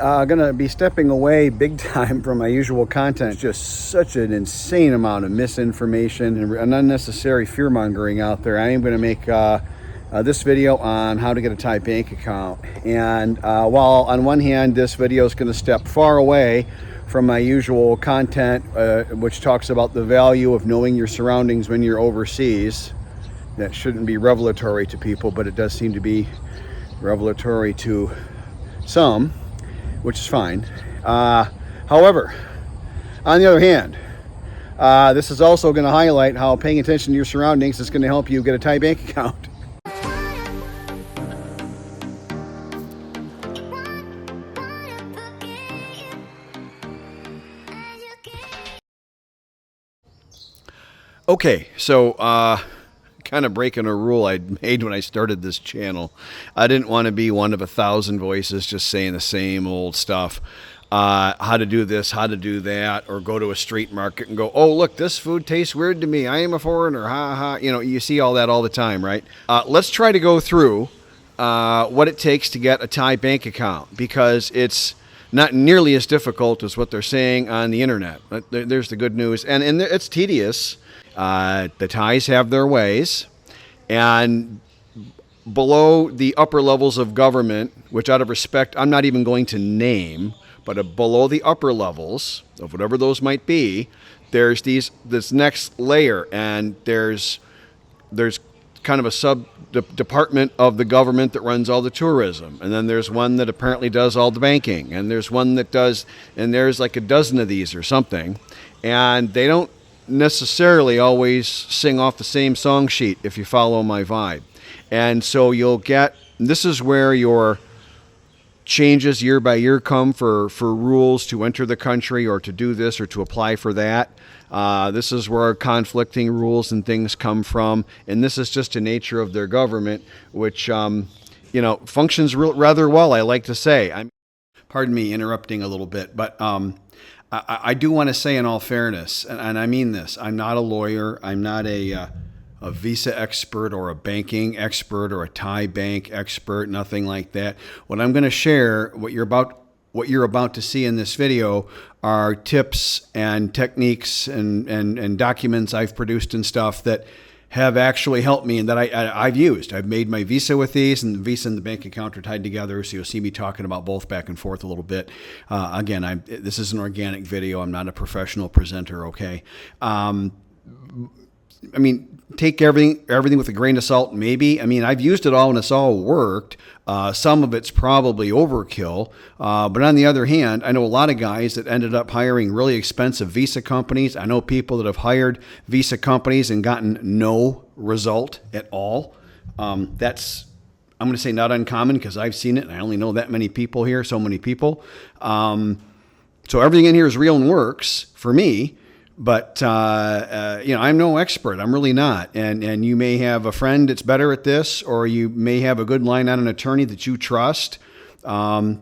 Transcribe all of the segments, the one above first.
Gonna be stepping away big time from my usual content. Just such an insane amount of misinformation and unnecessary fear mongering out there. I am gonna make this video on how to get a Thai bank account. And while on one hand this video is gonna step far away from my usual content, which talks about the value of knowing your surroundings when you're overseas, that shouldn't be revelatory to people, but it does seem to be revelatory to some, which is fine. However, on the other hand, this is also going to highlight how paying attention to your surroundings is going to help you get a Thai bank account. Okay, so kind of breaking a rule I made when I started this channel. I didn't want to be one of 1,000 voices just saying the same old stuff. How to do this, how to do that, or go to a street market and go, oh, look, this food tastes weird to me. I am a foreigner, ha ha. You know, you see all that all the time, right? Let's try to go through what it takes to get a Thai bank account, because it's not nearly as difficult as what they're saying on the internet. There's the good news. And it's tedious. The Thais have their ways, and below the upper levels of government, which out of respect I'm not even going to name, but below the upper levels of whatever those might be, there's this next layer, and there's kind of a sub department of the government that runs all the tourism, and then there's one that apparently does all the banking, and there's one that does, and there's like a dozen of these or something, and they don't necessarily always sing off the same song sheet, if you follow my vibe. And so you'll get, this is where your changes year by year come for rules to enter the country or to do this or to apply for that. This is where conflicting rules and things come from, and this is just the nature of their government, which functions rather well, I like to say. Pardon me interrupting a little bit, but I do want to say, in all fairness, and I mean this, I'm not a lawyer, I'm not a visa expert or a banking expert or a Thai bank expert, nothing like that. What I'm going to share, what you're about to see in this video, are tips and techniques and documents I've produced and stuff that have actually helped me and that I've used. I've made my visa with these, and the visa and the bank account are tied together, so you'll see me talking about both back and forth a little bit. Again, this is an organic video. I'm not a professional presenter, okay? I mean, take everything with a grain of salt, maybe. I mean, I've used it all and it's all worked. Some of it's probably overkill. But on the other hand, I know a lot of guys that ended up hiring really expensive visa companies. I know people that have hired visa companies and gotten no result at all. That's, I'm going to say, not uncommon, because I've seen it and I only know that many people here, so many people. So everything in here is real and works for me. But, I'm no expert. I'm really not. And you may have a friend that's better at this, or you may have a good line on an attorney that you trust. Do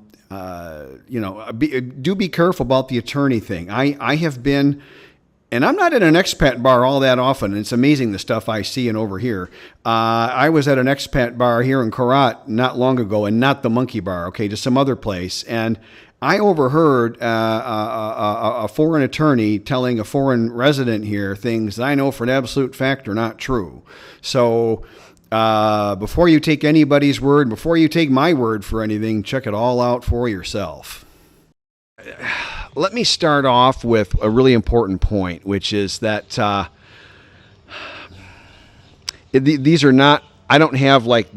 be careful about the attorney thing. I have been, and I'm not at an expat bar all that often. And it's amazing the stuff I see and overhear. I was at an expat bar here in Korat not long ago, and not the Monkey Bar, okay, just some other place. And I overheard a foreign attorney telling a foreign resident here things that I know for an absolute fact are not true. So before you take anybody's word, before you take my word for anything, check it all out for yourself. Let me start off with a really important point, which is that these are not, I don't have like,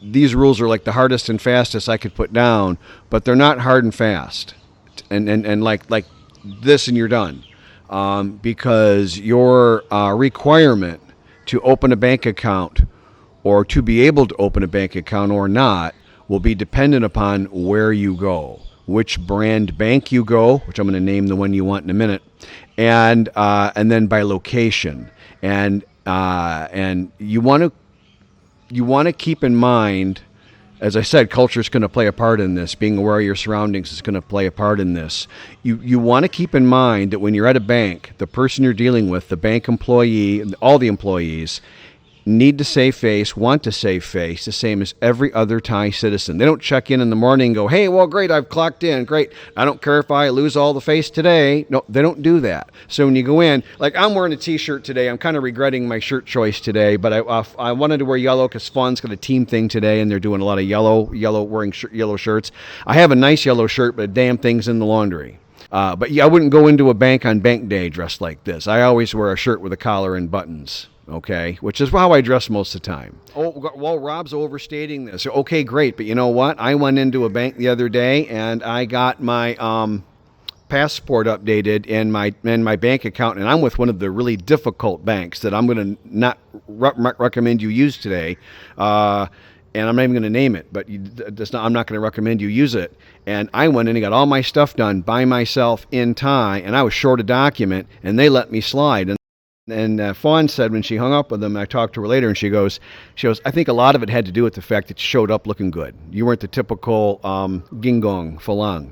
these rules are like the hardest and fastest I could put down, but they're not hard and fast, and like this and you're done, because your requirement to open a bank account, or to be able to open a bank account or not, will be dependent upon where you go, which brand bank you go, which I'm going to name the one you want in a minute, and then by location, and you want to keep in mind, as I said, culture is going to play a part in this. Being aware of your surroundings is going to play a part in this. You want to keep in mind that when you're at a bank, the person you're dealing with, the bank employee, all the employees, need to save face, want to save face, the same as every other Thai citizen. They don't check in the morning and go, hey, well, great, I've clocked in. Great. I don't care if I lose all the face today. No, they don't do that. So when you go in, like I'm wearing a T-shirt today. I'm kind of regretting my shirt choice today, but I wanted to wear yellow because Fawn's got a team thing today, and they're doing a lot of yellow wearing yellow shirts. I have a nice yellow shirt, but damn thing's in the laundry. But yeah, I wouldn't go into a bank on bank day dressed like this. I always wear a shirt with a collar and buttons. Okay, which is how I dress most of the time. Oh, well, Rob's overstating this. Okay, great, but you know what? I went into a bank the other day and I got my passport updated in my bank account, and I'm with one of the really difficult banks that I'm going to not recommend you use today. And I'm not even going to name it, but I'm not going to recommend you use it. And I went in and got all my stuff done by myself in Thai, and I was short a document, and they let me slide. And Fawn said when she hung up with them, I talked to her later, and she goes, I think a lot of it had to do with the fact that you showed up looking good. You weren't the typical gingong falang,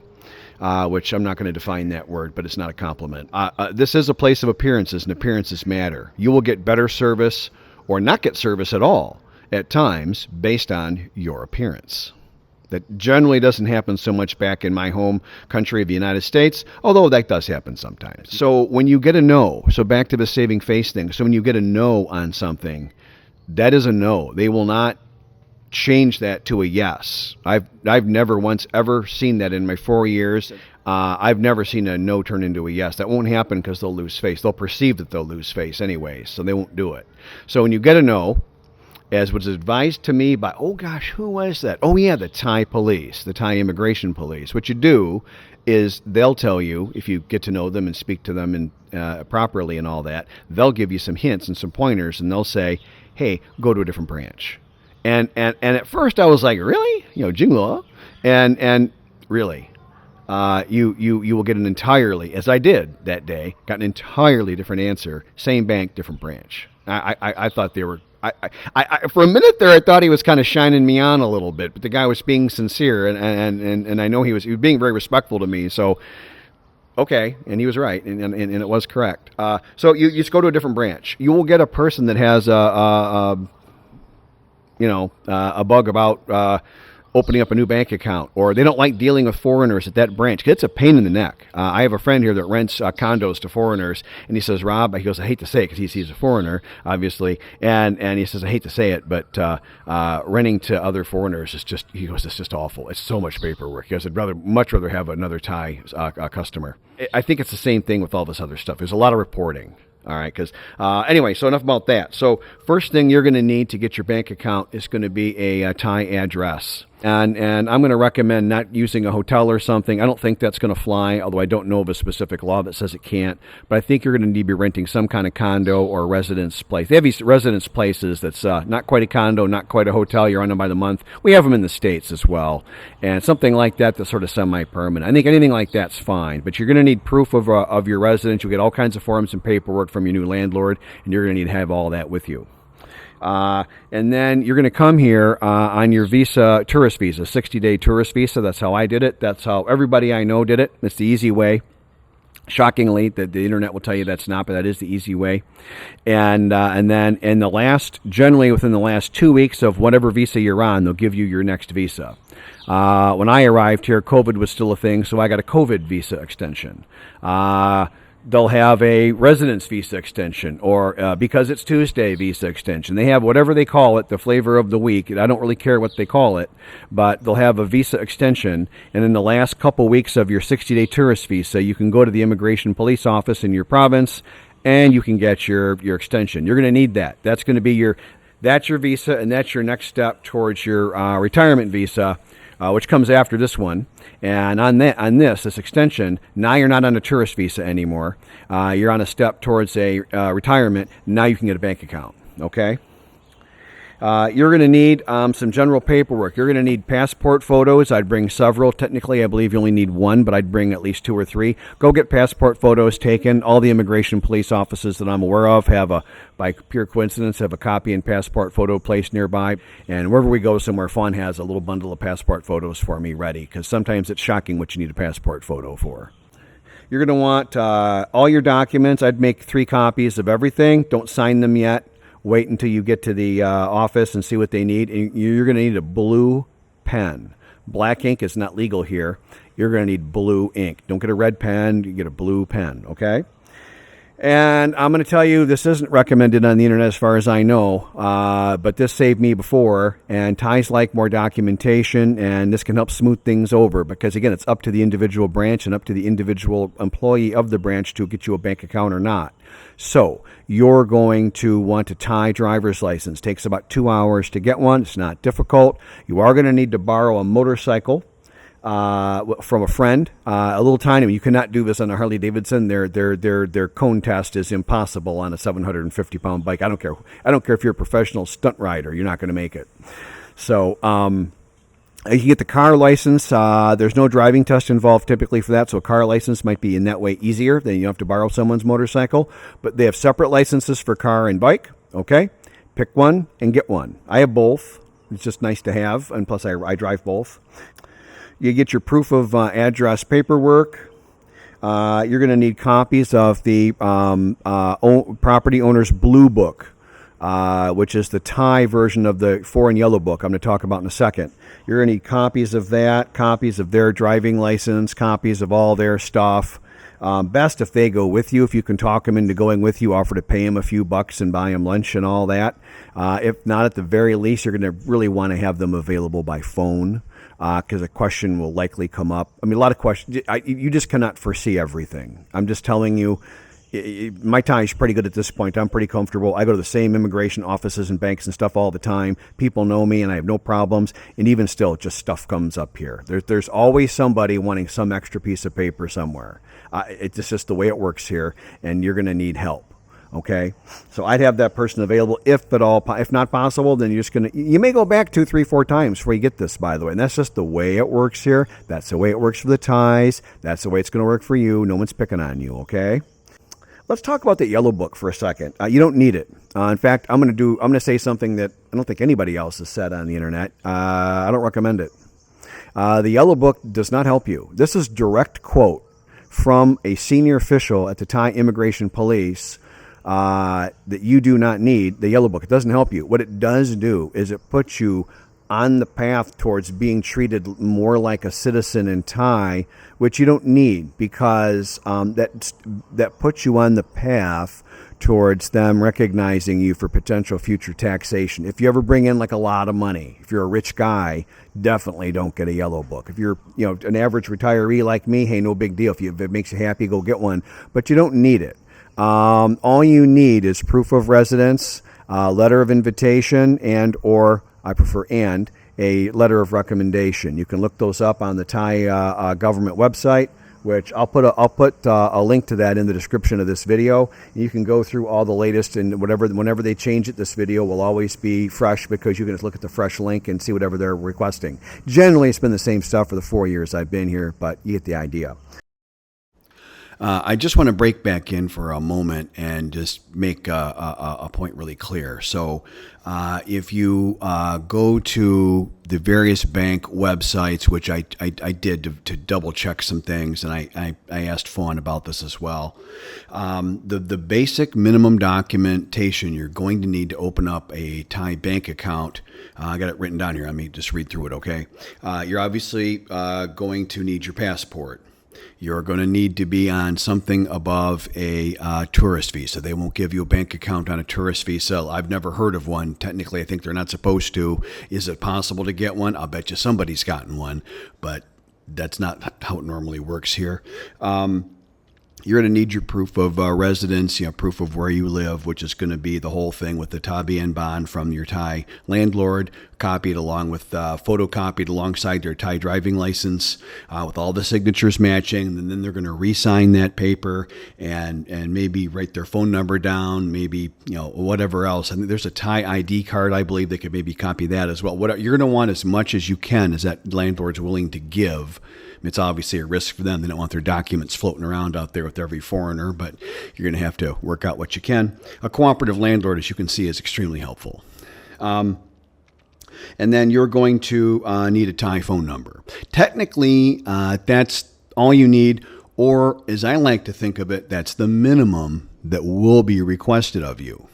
which I'm not going to define that word, but it's not a compliment. This is a place of appearances, and appearances matter. You will get better service or not get service at all at times based on your appearance. That generally doesn't happen so much back in my home country of the United States, although that does happen sometimes. So when you get a no, so back to the saving face thing, so when you get a no on something, that is a no. They will not change that to a yes. I've never once ever seen that in my 4 years. I've never seen a no turn into a yes. That won't happen because they'll lose face. They'll perceive that they'll lose face anyway, so they won't do it. So when you get a no, as was advised to me by, oh gosh, who was that? Oh yeah, the Thai police, the Thai immigration police. What you do is they'll tell you, if you get to know them and speak to them and properly and all that, they'll give you some hints and some pointers, and they'll say, hey, go to a different branch. And at first I was like, really? Jingluo? And really, you will get an entirely, as I did that day, got an entirely different answer. Same bank, different branch. I thought they were. I for a minute there, I thought he was kind of shining me on a little bit, but the guy was being sincere, and I know he was being very respectful to me. So, okay, and he was right, and it was correct. So you just go to a different branch. You will get a person that has a bug about opening up a new bank account, or they don't like dealing with foreigners at that branch. It's a pain in the neck. I have a friend here that rents condos to foreigners, and he says, Rob, he goes, I hate to say it because he's a foreigner, obviously, and he says, I hate to say it, but renting to other foreigners is just, he goes, it's just awful. It's so much paperwork. He goes, I'd much rather have another Thai customer. I think it's the same thing with all this other stuff. There's a lot of reporting. All right, because anyway, so enough about that. So first thing you're going to need to get your bank account is going to be a Thai address. And I'm going to recommend not using a hotel or something. I don't think that's going to fly, although I don't know of a specific law that says it can't. But I think you're going to need to be renting some kind of condo or residence place. They have these residence places that's not quite a condo, not quite a hotel. You're on them by the month. We have them in the States as well. And something like that that's sort of semi-permanent. I think anything like that's fine. But you're going to need proof of your residence. You'll get all kinds of forms and paperwork from your new landlord, and you're going to need to have all that with you. And then you're going to come here on your visa, tourist visa, 60-day tourist visa. That's how I did it. That's how everybody I know did it. It's the easy way. Shockingly, the internet will tell you that's not, but that is the easy way. And then generally within the last 2 weeks of whatever visa you're on, they'll give you your next visa. When I arrived here, COVID was still a thing, so I got a COVID visa extension. They'll have a residence visa extension, or because it's Tuesday visa extension. They have whatever they call it, the flavor of the week. I don't really care what they call it, but they'll have a visa extension. And in the last couple weeks of your 60-day tourist visa, you can go to the immigration police office in your province, and you can get your extension. You're going to need that. That's going to be that's your visa, and that's your next step towards your retirement visa, which comes after this one. And on this extension, now you're not on a tourist visa anymore. You're on a step towards a retirement. Now you can get a bank account. Okay? You're going to need some general paperwork. You're going to need passport photos. I'd bring several. Technically, I believe you only need one, but I'd bring at least 2 or 3. Go get passport photos taken. All the immigration police offices that I'm aware of by pure coincidence, have a copy and passport photo place nearby. And wherever we go somewhere, Fawn has a little bundle of passport photos for me ready, because sometimes it's shocking what you need a passport photo for. You're going to want all your documents. I'd make 3 copies of everything. Don't sign them yet. Wait until you get to the office and see what they need. And you're going to need a blue pen. Black ink is not legal here. You're going to need blue ink. Don't get a red pen. You get a blue pen, okay? And I'm going to tell you, this isn't recommended on the internet as far as I know, but this saved me before, and Thais like more documentation, and this can help smooth things over because, again, it's up to the individual branch and up to the individual employee of the branch to get you a bank account or not. So you're going to want a Thai driver's license. Takes about 2 hours to get one. It's not difficult. You are going to need to borrow a motorcycle from a friend, a little tiny. You cannot do this on a Harley Davidson. Their cone test is impossible on a 750-pound bike. I don't care if you're a professional stunt rider. You're not going to make it. So you can get the car license. There's no driving test involved typically for that, so a car license might be in that way easier. Then you have to borrow someone's motorcycle. But they have separate licenses for car and bike. Okay, pick one and get one. I have both. It's just nice to have, and plus I drive both. You get your proof of address paperwork. You're going to need copies of the property owner's blue book, which is the Thai version of the foreign yellow book I'm going to talk about in a second. You're going to need copies of that, copies of their driving license, copies of all their stuff. Best if they go with you. If you can talk them into going with you, offer to pay them a few bucks and buy them lunch and all that. If not, at the very least, you're going to really want to have them available by phone. Because a question will likely come up. I mean, a lot of questions. You just cannot foresee everything. I'm just telling you, my Thai is pretty good at this point. I'm pretty comfortable. I go to the same immigration offices and banks and stuff all the time. People know me, and I have no problems. And even still, just stuff comes up here. There's always somebody wanting some extra piece of paper somewhere. It's just the way it works here, and you're going to need help. Okay, so I'd have that person available if at all. If not possible, then you may go back 2, 3, 4 times before you get this, by the way. And that's just the way it works here. That's the way it works for the Thais. That's the way it's going to work for you. No one's picking on you, okay? Let's talk about the yellow book for a second. You don't need it. In fact, I'm going to say something that I don't think anybody else has said on the internet. I don't recommend it. The yellow book does not help you. This is direct quote from a senior official at the Thai Immigration Police. That you do not need the yellow book. It doesn't help you. What it does do is it puts you on the path towards being treated more like a citizen in Thai, which you don't need because that puts you on the path towards them recognizing you for potential future taxation. If you ever bring in like a lot of money, if you're a rich guy, definitely don't get a yellow book. If you're an average retiree like me, hey, no big deal. If it makes you happy, go get one. But you don't need it. All you need is proof of residence, letter of invitation, and a letter of recommendation. You can look those up on the Thai government website, which I'll put a link to that in the description of this video. You can go through all the latest, and whenever they change it, this video will always be fresh because you can just look at the fresh link and see whatever they're requesting. Generally, it's been the same stuff for the 4 years I've been here, but you get the idea. I just want to break back in for a moment and just make a point really clear. So if you go to the various bank websites, which I did to double check some things, and I asked Fawn about this as well, the basic minimum documentation you're going to need to open up a Thai bank account, I got it written down here. Let me just read through it, okay? You're obviously going to need your passport. You're going to need to be on something above a tourist visa. They won't give you a bank account on a tourist visa. I've never heard of one. Technically, I think they're not supposed to. Is it possible to get one? I'll bet you somebody's gotten one, but that's not how it normally works here. You're going to need your proof of residence, proof of where you live, which is going to be the whole thing with the Tabian bond from your Thai landlord, copied along with photocopied alongside their Thai driving license with all the signatures matching. And then they're going to re-sign that paper and maybe write their phone number down, maybe whatever else. I think there's a Thai ID card, I believe they could maybe copy that as well. What you're going to want as much as you can is that landlord's willing to give. It's obviously a risk for them. They don't want their documents floating around out there with every foreigner, but you're going to have to work out what you can. A cooperative landlord, as you can see, is extremely helpful. And then you're going to need a Thai phone number. Technically, that's all you need, or as I like to think of it, that's the minimum that will be requested of you.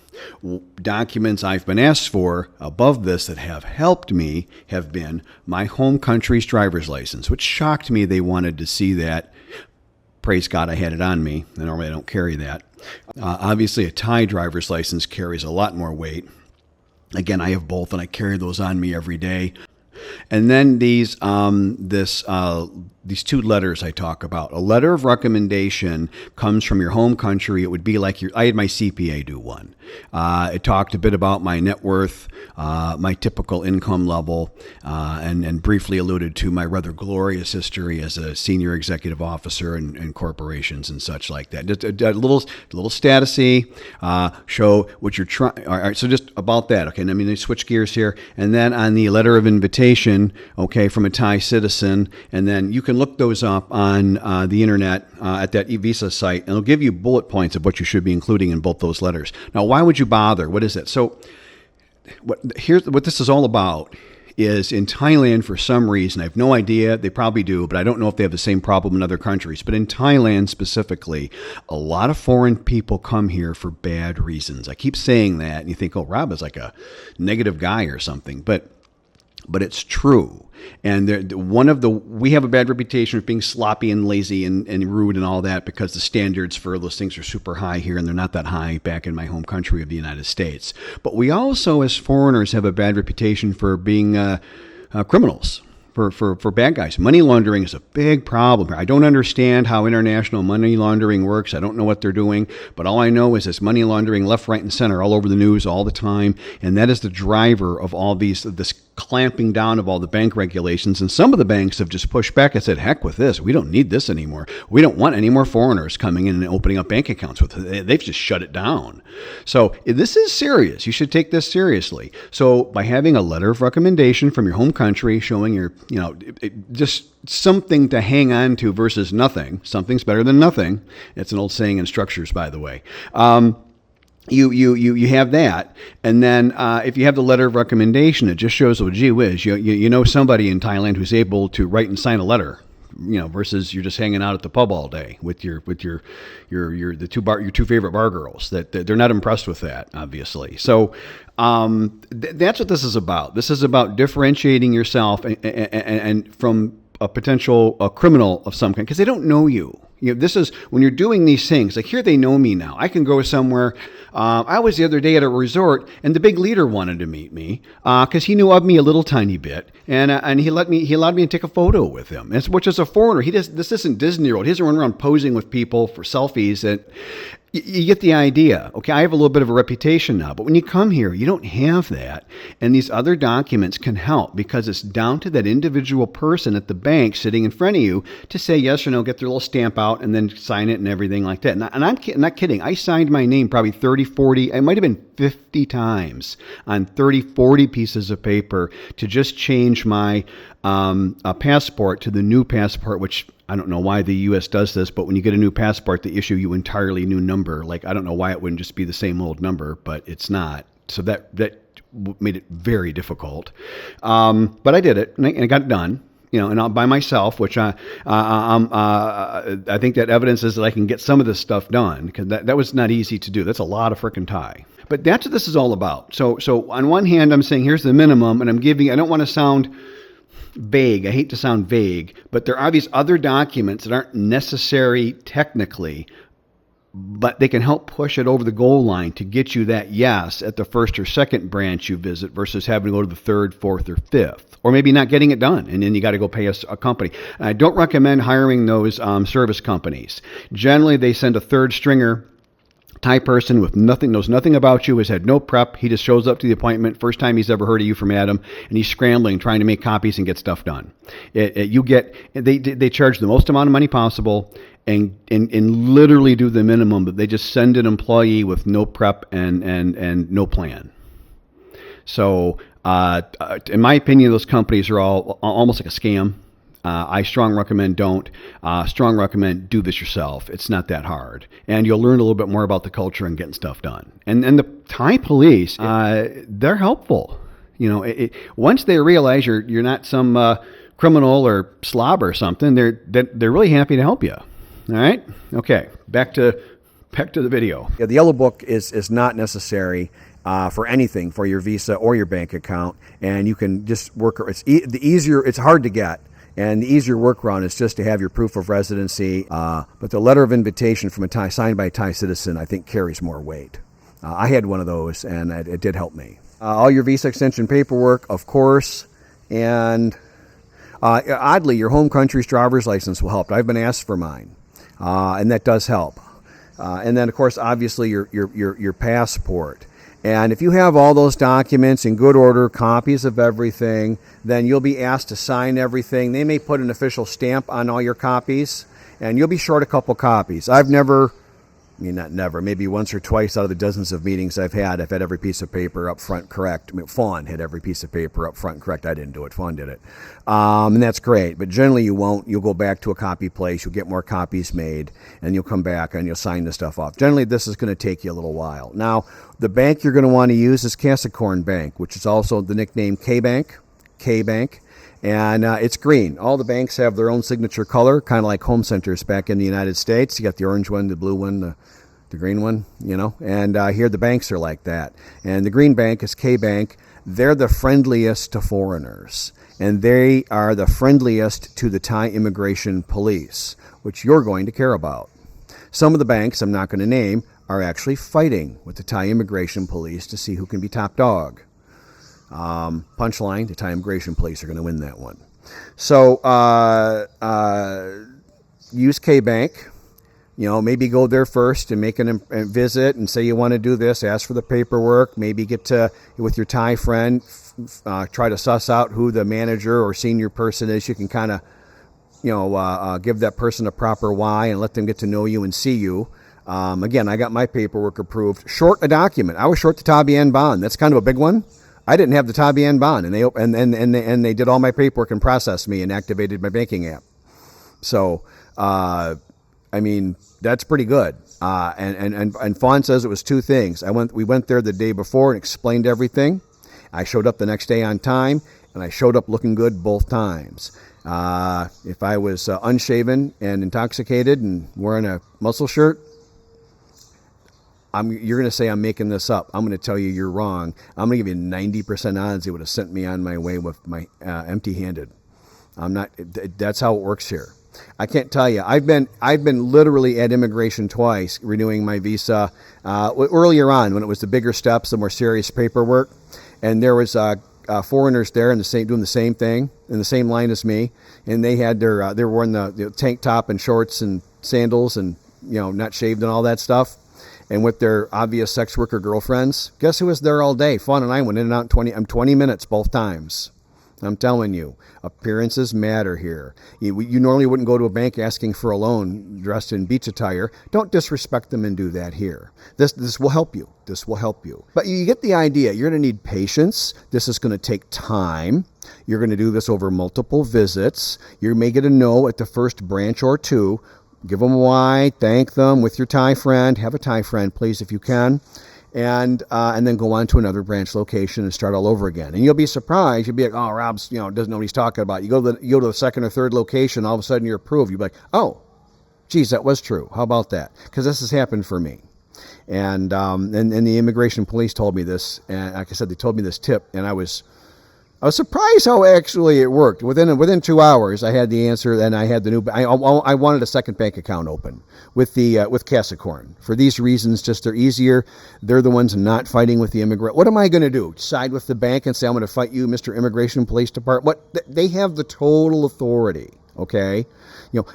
Documents I've been asked for above this that have helped me have been my home country's driver's license, which shocked me they wanted to see that. Praise God I had it on me. Normally I don't carry that. Obviously, a Thai driver's license carries a lot more weight. Again, I have both, and I carry those on me every day. And then these two letters I talk about. A letter of recommendation comes from your home country. It would be like I had my CPA do one. It talked a bit about my net worth, my typical income level, and briefly alluded to my rather glorious history as a senior executive officer in corporations and such like that. Just a little statusy, show what you're trying. All right, so just about that. Okay, let me switch gears here. And then on the letter of invitation, okay, from a Thai citizen, and then you can look those up on the internet at that e-visa site, and it'll give you bullet points of what you should be including in both those letters. Now, why would you bother? What is it? So here's what this is all about is in Thailand, for some reason, I have no idea, they probably do, but I don't know if they have the same problem in other countries. But in Thailand specifically, a lot of foreign people come here for bad reasons. I keep saying that, and you think, oh, Rob is like a negative guy or something. But it's true. And we have a bad reputation of being sloppy and lazy and rude and all that because the standards for those things are super high here, and they're not that high back in my home country of the United States. But we also, as foreigners, have a bad reputation for being criminals. For bad guys. Money laundering is a big problem. I don't understand how international money laundering works. I don't know what they're doing, but all I know is it's money laundering left, right, and center all over the news all the time, and that is the driver of all this clamping down of all the bank regulations. And some of the banks have just pushed back and said, heck with this. We don't need this anymore. We don't want any more foreigners coming in and opening up bank accounts with it. They've just shut it down. So this is serious. You should take this seriously. So by having a letter of recommendation from your home country showing your, just something to hang on to versus nothing. Something's better than nothing. It's an old saying in structures, by the way. You have that, and then if you have the letter of recommendation, it just shows, well, gee whiz, you know somebody in Thailand who's able to write and sign a letter, versus you're just hanging out at the pub all day with your two favorite bar girls. That they're not impressed with that, obviously. So that's what this is about. This is about differentiating yourself and from a potential criminal of some kind, because they don't know you. This is when you're doing these things. Like here, they know me now. I can go somewhere. I was the other day at a resort, and the big leader wanted to meet me because he knew of me a little tiny bit, and he allowed me to take a photo with him. Which is a foreigner. This isn't Disney World. He doesn't run around posing with people for selfies. And you get the idea. Okay, I have a little bit of a reputation now, but when you come here, you don't have that. And these other documents can help because it's down to that individual person at the bank sitting in front of you to say yes or no, get their little stamp out, and then sign it and everything like that. And I'm not kidding. I signed my name probably 30, 40, it might have been 50 times on 30, 40 pieces of paper to just change my passport to the new passport, which I don't know why the U.S. does this, but when you get a new passport, they issue you entirely new number. Like, I don't know why it wouldn't just be the same old number, but it's not. So that made it very difficult. But I did it, and I got it done. And all by myself, which I think that evidence is that I can get some of this stuff done, because that was not easy to do. That's a lot of frickin' Thai. But that's what this is all about. So on one hand, I'm saying here's the minimum, and I don't want to sound vague. I hate to sound vague, but there are these other documents that aren't necessary technically, but they can help push it over the goal line to get you that yes at the first or second branch you visit versus having to go to the third, fourth, or fifth, or maybe not getting it done, and then you got to go pay a company. And I don't recommend hiring those service companies. Generally, they send a third stringer Thai person with knows nothing about you, has had no prep. He just shows up to the appointment, first time he's ever heard of you from Adam, and he's scrambling, trying to make copies and get stuff done. They charge the most amount of money possible and literally do the minimum, but they just send an employee with no prep and no plan. So, in my opinion, those companies are all almost like a scam. I strong recommend don't. Strong recommend do this yourself. It's not that hard. And you'll learn a little bit more about the culture and getting stuff done. And the Thai police, they're helpful. Once they realize you're not some criminal or slob or something, they're really happy to help you. All right? Okay, back to back to the video. Yeah, the yellow book is not necessary for anything, for your visa or your bank account, and you can just work. It's hard to get, and the easier workaround is just to have your proof of residency. But the letter of invitation from a Thai, signed by a Thai citizen, I think carries more weight. I had one of those, and it did help me. All your visa extension paperwork, of course, and oddly, your home country's driver's license will help. I've been asked for mine, and that does help. And then, of course, obviously your passport. And if you have all those documents in good order, copies of everything, then you'll be asked to sign everything. They may put an official stamp on all your copies, and you'll be short a couple copies. Maybe once or twice out of the dozens of meetings I've had every piece of paper up front correct. Fawn had every piece of paper up front correct. I didn't do it. Fawn did it. And that's great. But generally you won't. You'll go back to a copy place. You'll get more copies made, and you'll come back and you'll sign the stuff off. Generally, this is going to take you a little while. Now, the bank you're going to want to use is Kasikorn Bank, which is also the nickname K-Bank. K-Bank. And it's green. All the banks have their own signature color, kind of like home centers back in the United States. You got the orange one, the blue one, the green one, and here the banks are like that. And the green bank is K-Bank. They're the friendliest to foreigners, and they are the friendliest to the Thai immigration police, which you're going to care about. Some of the banks, I'm not going to name, are actually fighting with the Thai immigration police to see who can be top dog. Punchline, the Thai immigration police are going to win that one. So use K-Bank. Maybe go there first and make a visit and say you want to do this, ask for the paperwork, maybe get with your Thai friend, try to suss out who the manager or senior person is. You can kind of, give that person a proper why and let them get to know you and see you. Again, I got my paperwork approved. Short a document. I was short the Tabian bond. That's kind of a big one. I didn't have the Tabian bond, and they did all my paperwork and processed me and activated my banking app. So, that's pretty good. And Fawn says it was two things. We went there the day before and explained everything. I showed up the next day on time, and I showed up looking good both times. If I was unshaven and intoxicated and wearing a muscle shirt, you're going to say I'm making this up. I'm going to tell you you're wrong. I'm going to give you 90% odds they would have sent me on my way with my empty-handed. That's how it works here. I can't tell you. I've been literally at immigration twice renewing my visa. Earlier on, when it was the bigger steps, the more serious paperwork, and there was foreigners there in doing the same thing in the same line as me, and they had they were wearing the tank top and shorts and sandals and not shaved and all that stuff, and with their obvious sex worker girlfriends. Guess who was there all day? Fawn and I went in and out 20 minutes both times. I'm telling you, appearances matter here. You normally wouldn't go to a bank asking for a loan dressed in beach attire. Don't disrespect them and do that here. This will help you. This will help you. But you get the idea. You're going to need patience. This is going to take time. You're going to do this over multiple visits. You may get a no at the first branch or two. Give them a why. Thank them with your Thai friend. Have a Thai friend, please, if you can. And then go on to another branch location and start all over again. And you'll be surprised. You'll be like, oh, Rob's, doesn't know what he's talking about. You go to the second or third location, all of a sudden you're approved. You'll be like, oh, geez, that was true. How about that? Because this has happened for me. And the immigration police told me this. And like I said, they told me this tip. And I was surprised how actually it worked. Within 2 hours, I had the answer, and I had the new. I wanted a second bank account open with Kasikorn. For these reasons, just they're easier. They're the ones not fighting with the immigrant. What am I going to do? Side with the bank and say I'm going to fight you, Mr. Immigration Police Department? What? They have the total authority. Okay,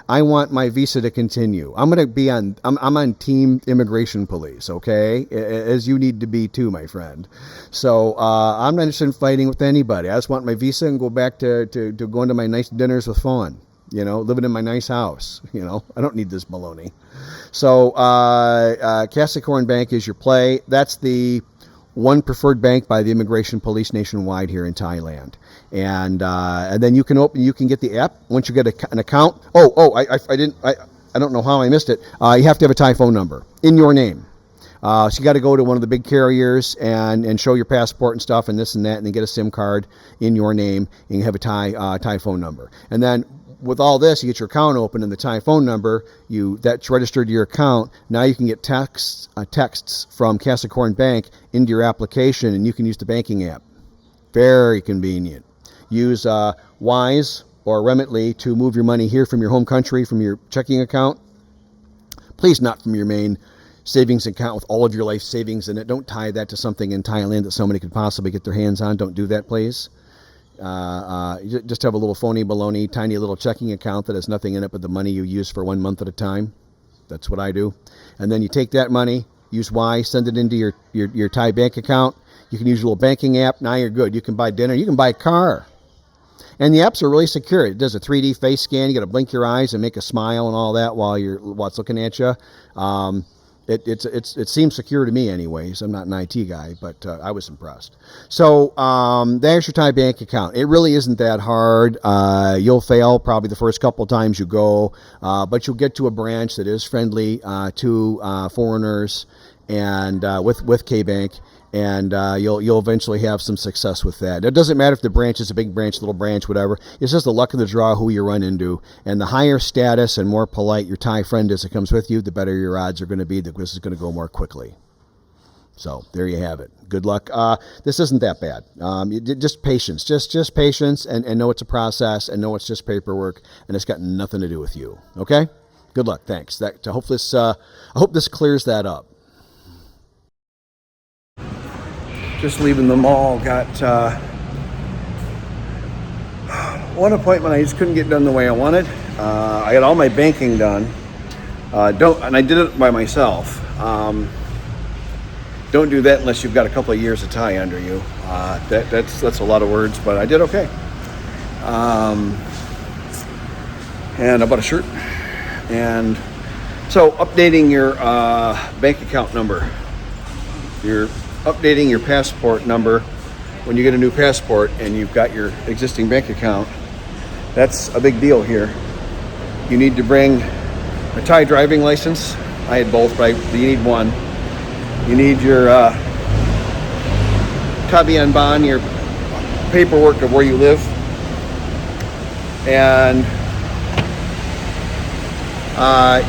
I want my visa to continue. I'm going to be on. I'm on Team Immigration Police. Okay, as you need to be too, my friend. So I'm not interested in fighting with anybody. I just want my visa and go back to going to my nice dinners with Fawn. Living in my nice house. I don't need this baloney. So Kasikorn Bank is your play. That's the one preferred bank by the immigration police nationwide here in Thailand. And then you can get the app once you get an account. I don't know how I missed it. You have to have a Thai phone number in your name. So you got to go to one of the big carriers and show your passport and stuff and this and that, and then get a SIM card in your name and you have a Thai phone number. And then with all this, you get your account open and the Thai phone number, that's registered to your account. Now you can get texts from Kasikorn Bank into your application, and you can use the banking app. Very convenient. Use Wise or Remitly to move your money here from your home country, from your checking account. Please not from your main savings account with all of your life savings in it. Don't tie that to something in Thailand that somebody could possibly get their hands on. Don't do that, please. Just have a little phony baloney, tiny little checking account that has nothing in it but the money you use for 1 month at a time. That's what I do. And then you take that money, use Wise, send it into your Thai bank account. You can use your little banking app. Now you're good. You can buy dinner. You can buy a car. And the apps are really secure. It does a 3D face scan. You got to blink your eyes and make a smile and all that while it's looking at you. It seems secure to me anyways. I'm not an IT guy, but I was impressed. So there's your Thai bank account. It really isn't that hard. You'll fail probably the first couple times you go, but you'll get to a branch that is friendly to foreigners and with K-Bank. And you'll eventually have some success with that. It doesn't matter if the branch is a big branch, little branch, whatever. It's just the luck of the draw who you run into. And the higher status and more polite your Thai friend is that comes with you, the better your odds are going to be that this is going to go more quickly. So there you have it. Good luck. This isn't that bad. Just patience. Just patience and know it's a process and know it's just paperwork and it's got nothing to do with you. Okay? Good luck. Thanks. I hope this clears that up. Just leaving the mall. Got one appointment I just couldn't get done the way I wanted. I got all my banking done. And I did it by myself. Don't do that unless you've got a couple of years of Thai under you. That's a lot of words, but I did okay. And I bought a shirt. And so updating your bank account number. You're updating your passport number when you get a new passport and you've got your existing bank account. That's a big deal here. You need to bring a Thai driving license. I had both, but you need one. You need your Tabian Ban, your paperwork of where you live. And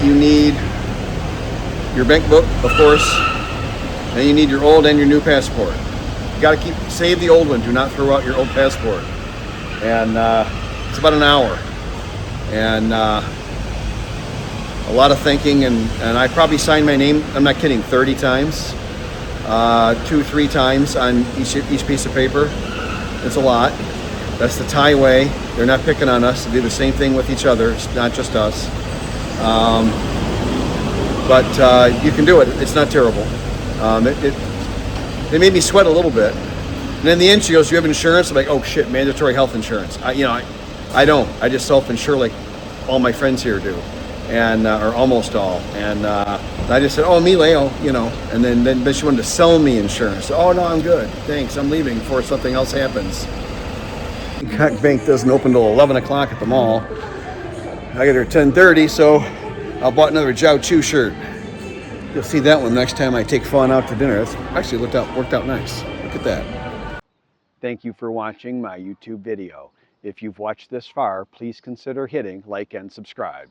you need your bank book, of course. And you need your old and your new passport. You got to save the old one. Do not throw out your old passport. And it's about an hour. And a lot of thinking. And I probably signed my name, I'm not kidding, 30 times. 2-3 times on each piece of paper. It's a lot. That's the Thai way. They're not picking on us. They do the same thing with each other. It's not just us. But you can do it. It's not terrible. They made me sweat a little bit. And in the end, she goes, "You have insurance?" I'm like, "Oh shit, mandatory health insurance." I don't. I just self-insure like all my friends here do, and or almost all. And I just said, "Oh, me, Leo," And then she wanted to sell me insurance. "Oh no, I'm good. Thanks. I'm leaving before something else happens." Bank doesn't open till 11 o'clock at the mall. I get here at 10:30, so I bought another Jiao Chu shirt. You'll see that one next time I take Fawn out to dinner. It's actually worked out nice. Look at that. Thank you for watching my YouTube video. If you've watched this far, please consider hitting like and subscribe.